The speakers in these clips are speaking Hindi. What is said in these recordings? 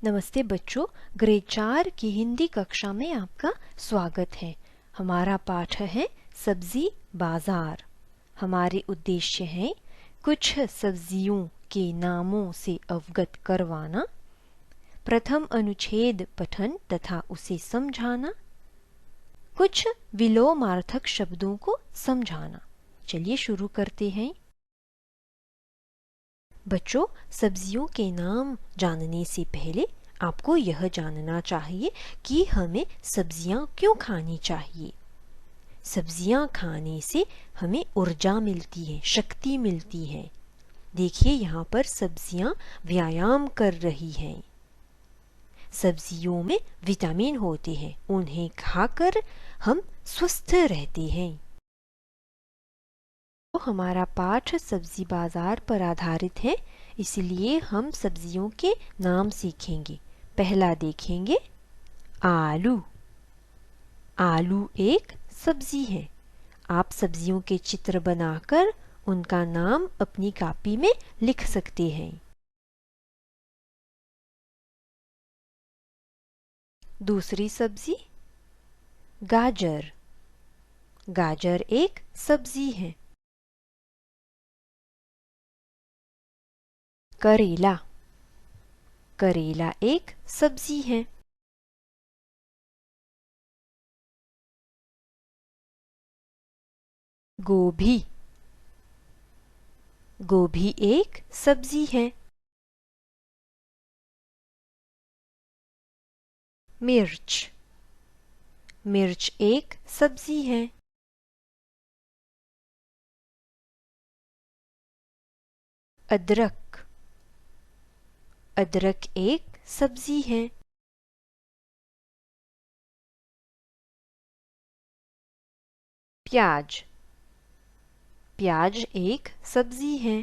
नमस्ते बच्चों, ग्रेड 4 की हिंदी कक्षा में आपका स्वागत है। हमारा पाठ है सब्जी बाजार। हमारे उद्देश्य है कुछ सब्जियों के नामों से अवगत करवाना, प्रथम अनुच्छेद पठन तथा उसे समझाना, कुछ विलोमार्थक शब्दों को समझाना। चलिए शुरू करते हैं। बच्चों, सब्जियों के नाम जानने से पहले आपको यह जानना चाहिए कि हमें सब्जियां क्यों खानी चाहिए। सब्जियां खाने से हमें ऊर्जा मिलती है, शक्ति मिलती है। देखिए यहाँ पर सब्जियां व्यायाम कर रही हैं। सब्जियों में विटामिन होते हैं, उन्हें खाकर हम स्वस्थ रहते हैं। तो हमारा पाठ सब्जी बाजार पर आधारित है, इसलिए हम सब्जियों के नाम सीखेंगे। पहला देखेंगे आलू। आलू एक सब्जी है। आप सब्जियों के चित्र बनाकर उनका नाम अपनी कॉपी में लिख सकते हैं। दूसरी सब्जी गाजर। गाजर एक सब्जी है। करेला। करेला एक सब्जी है। गोभी। गोभी एक सब्जी है। मिर्च। मिर्च एक सब्जी है। अदरक। अदरक एक सब्जी है। प्याज। प्याज एक सब्जी है।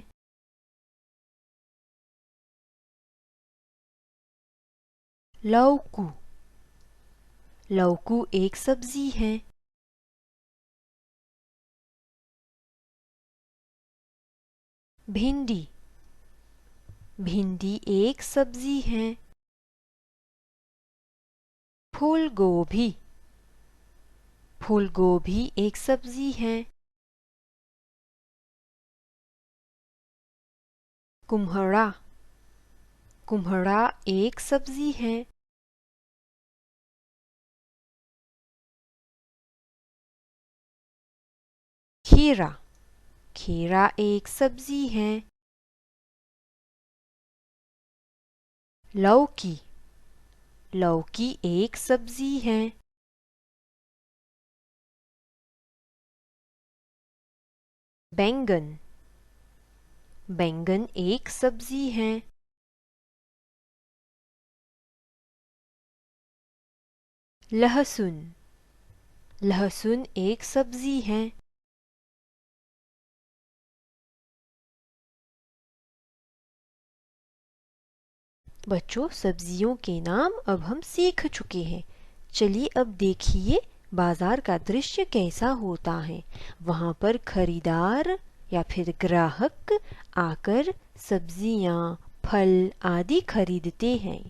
लौकू। लौकू एक सब्जी है। भिंडी। भिंडी एक सब्जी है। फूल गोभी। फूल गोभी एक सब्जी है। कुम्हड़ा। कुम्हड़ा एक सब्जी है। खीरा। खीरा एक सब्जी है। लौकी। लौकी एक सब्जी है। बैंगन। बैंगन एक सब्जी है। लहसुन। लहसुन एक सब्जी है। बच्चों, सब्जियों के नाम अब हम सीख चुके हैं। चलिए अब देखिए बाजार का दृश्य कैसा होता है। वहाँ पर खरीदार या फिर ग्राहक आकर सब्जियाँ, फल आदि खरीदते हैं।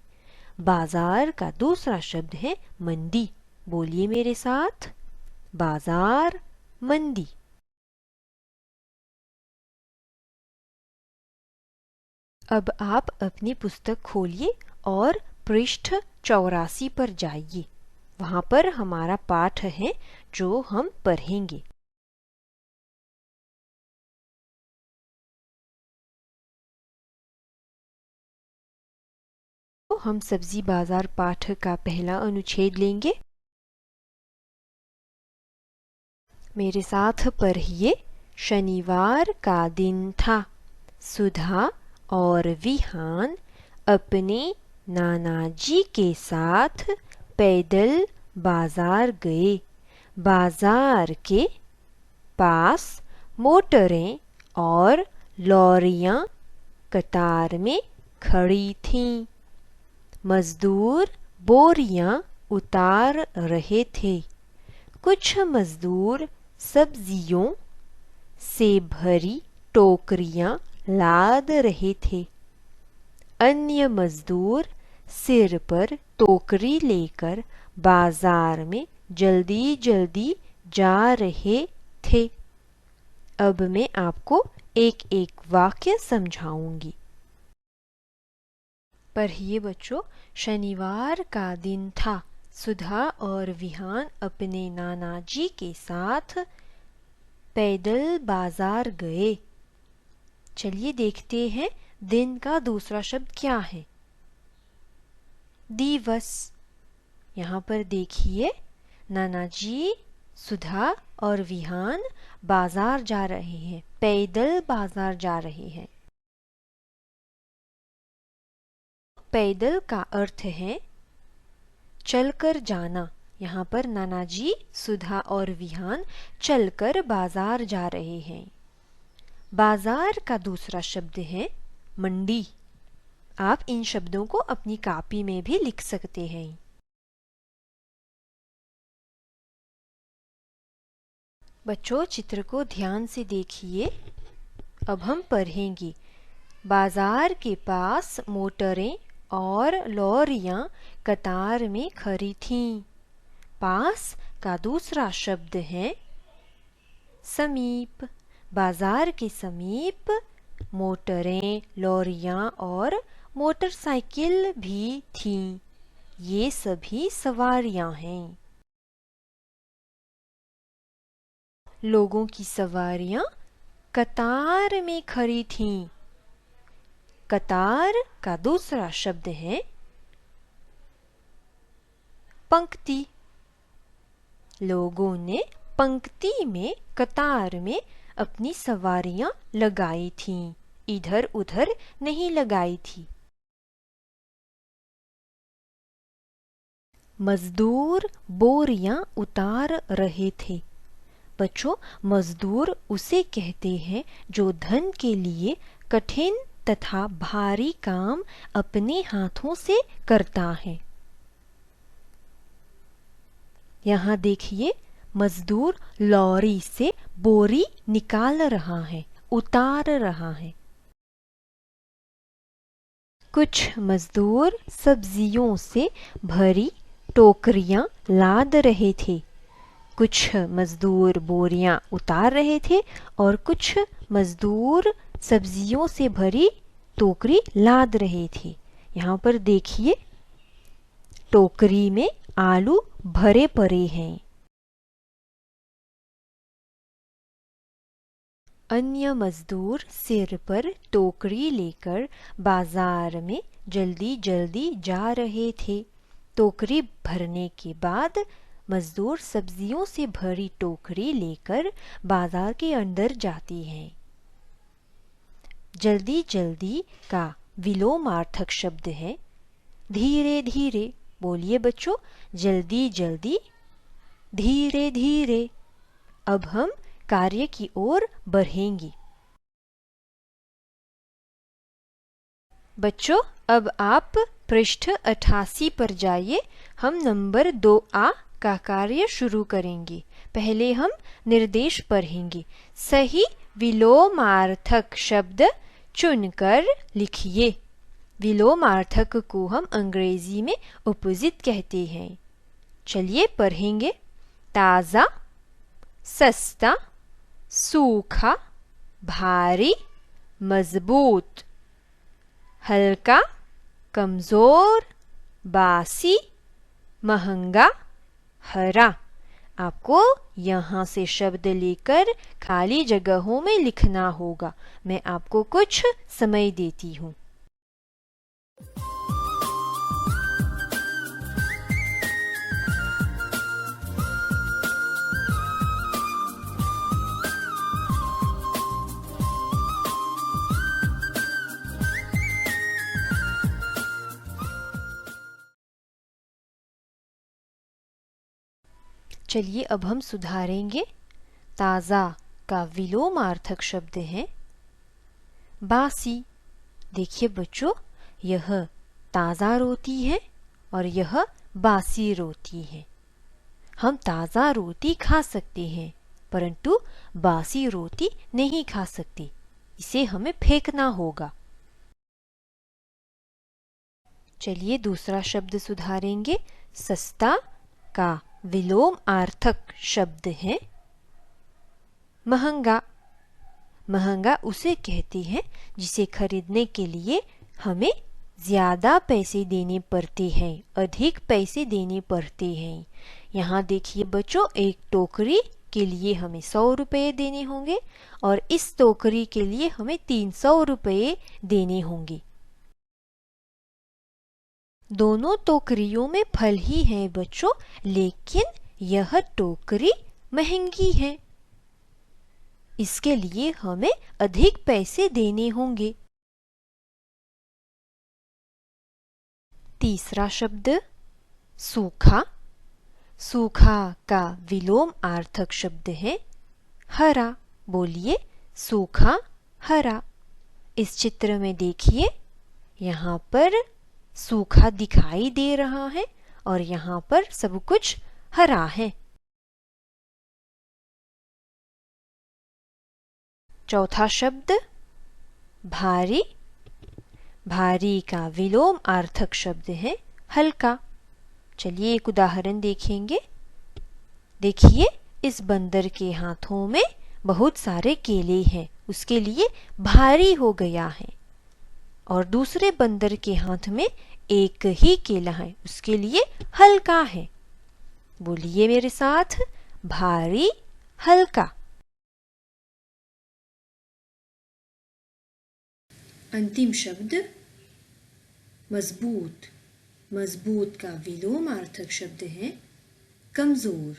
बाजार का दूसरा शब्द है मंडी। बोलिए मेरे साथ, बाजार, मंडी। अब आप अपनी पुस्तक खोलिए और पृष्ठ 84 पर जाइए। वहाँ पर हमारा पाठ है जो हम पढ़ेंगे। तो हम सब्जी बाजार पाठ का पहला अनुच्छेद लेंगे। मेरे साथ पढ़िए। शनिवार का दिन था। सुधा और विहान अपने नाना जी के साथ पैदल बाजार गए। बाजार के पास मोटरें और लॉरियां कतार में खड़ी थीं। मजदूर बोरियां उतार रहे थे। कुछ मजदूर सब्जियों से भरी टोकरियां लाद रहे थे। अन्य मजदूर सिर पर टोकरी लेकर बाजार में जल्दी जल्दी जा रहे थे। अब मैं आपको एक एक वाक्य समझाऊंगी। पढ़िए बच्चों, शनिवार का दिन था। सुधा और विहान अपने नाना जी के साथ पैदल बाजार गए। चलिए देखते हैं दिन का दूसरा शब्द क्या है। दिवस। यहाँ पर देखिए, नाना जी, सुधा और विहान बाजार जा रहे हैं, पैदल बाजार जा रहे हैं। पैदल का अर्थ है चलकर जाना। यहाँ पर नाना जी, सुधा और विहान चलकर बाजार जा रहे हैं। बाजार का दूसरा शब्द है मंडी। आप इन शब्दों को अपनी कॉपी में भी लिख सकते हैं। बच्चों, चित्र को ध्यान से देखिए। अब हम पढ़ेंगे। बाजार के पास मोटरें और लॉरियां कतार में खड़ी थीं। पास का दूसरा शब्द है समीप। बाजार के समीप मोटरें, लॉरियां और मोटरसाइकिल भी थीं। ये सभी सवारियां हैं। लोगों की सवारियां कतार में खड़ी थीं। कतार का दूसरा शब्द है पंक्ति। लोगों ने पंक्ति में, कतार में अपनी सवारियां लगाई थीं, इधर उधर नहीं लगाई थी। मजदूर बोरियां उतार रहे थे। बच्चों, मजदूर उसे कहते हैं जो धन के लिए कठिन तथा भारी काम अपने हाथों से करता है। यहाँ देखिए, मजदूर लॉरी से बोरी निकाल रहा है, उतार रहा है। कुछ मजदूर सब्जियों से भरी टोकरियां लाद रहे थे। कुछ मजदूर बोरियां उतार रहे थे और कुछ मजदूर सब्जियों से भरी टोकरी लाद रहे थे। यहाँ पर देखिए, टोकरी में आलू भरे पड़े हैं। अन्य मजदूर सिर पर टोकरी लेकर बाजार में जल्दी जल्दी जा रहे थे। टोकरी भरने के बाद मजदूर सब्जियों से भरी टोकरी लेकर बाजार के अंदर जाती हैं। जल्दी जल्दी का विलोमार्थक शब्द है धीरे धीरे। बोलिए बच्चों, जल्दी जल्दी, धीरे धीरे। अब हम कार्य की ओर बढ़ेंगे। बच्चों, अब आप पृष्ठ 88 पर जाइए। हम नंबर 2A का कार्य शुरू करेंगे। पहले हम निर्देश पढ़ेंगे। सही विलोमार्थक शब्द चुनकर लिखिए। विलोमार्थक को हम अंग्रेजी में अपोजिट कहते हैं। चलिए पढ़ेंगे। ताज़ा, सस्ता, सूखा, भारी, मजबूत, हल्का, कमजोर, बासी, महंगा, हरा। आपको यहाँ से शब्द लेकर खाली जगहों में लिखना होगा। मैं आपको कुछ समय देती हूँ। चलिए अब हम सुधारेंगे। ताज़ा का विलोमार्थक शब्द है बासी। देखिए बच्चों, यह ताज़ा रोटी है और यह बासी रोटी है। हम ताज़ा रोटी खा सकते हैं, परंतु बासी रोटी नहीं खा सकते। इसे हमें फेंकना होगा। चलिए दूसरा शब्द सुधारेंगे। सस्ता का विलोमार्थक शब्द है महंगा। महंगा उसे कहते हैं जिसे खरीदने के लिए हमें ज़्यादा पैसे देने पड़ते हैं, अधिक पैसे देने पड़ते हैं। यहाँ देखिए बच्चों, एक टोकरी के लिए हमें 100 रुपये देने होंगे और इस टोकरी के लिए हमें 300 रुपये देने होंगे। दोनों टोकरियों में फल ही है बच्चों, लेकिन यह टोकरी महंगी है, इसके लिए हमें अधिक पैसे देने होंगे। तीसरा शब्द सूखा। सूखा का विलोमार्थक शब्द है हरा। बोलिए सूखा हरा। इस चित्र में देखिए, यहाँ पर सूखा दिखाई दे रहा है और यहाँ पर सब कुछ हरा है। चौथा शब्द भारी। भारी का विलोमार्थक शब्द है हल्का। चलिए एक उदाहरण देखेंगे। देखिए, इस बंदर के हाथों में बहुत सारे केले हैं, उसके लिए भारी हो गया है। और दूसरे बंदर के हाथ में एक ही केला है, उसके लिए हल्का है। बोलिए मेरे साथ, भारी हल्का। अंतिम शब्द मजबूत। मजबूत का विलोमार्थक शब्द है कमजोर।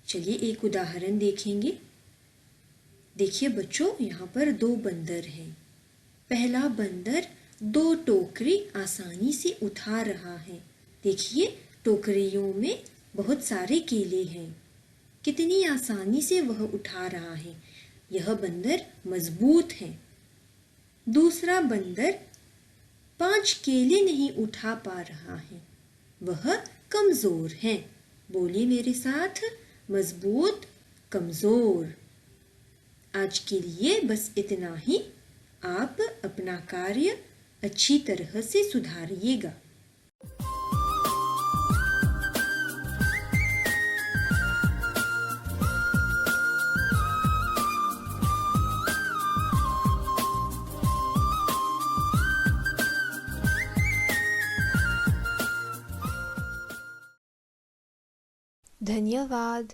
चलिए एक उदाहरण देखेंगे। देखिए बच्चों, यहाँ पर 2 बंदर हैं। पहला बंदर 2 टोकरी आसानी से उठा रहा है। देखिए टोकरियों में बहुत सारे केले हैं, कितनी आसानी से वह उठा रहा है। यह बंदर मजबूत है। दूसरा बंदर 5 केले नहीं उठा पा रहा है, वह कमजोर है। बोलिए मेरे साथ, मजबूत कमजोर। आज के लिए बस इतना ही। आप अपना कार्य अच्छी तरह से सुधारिएगा। धन्यवाद।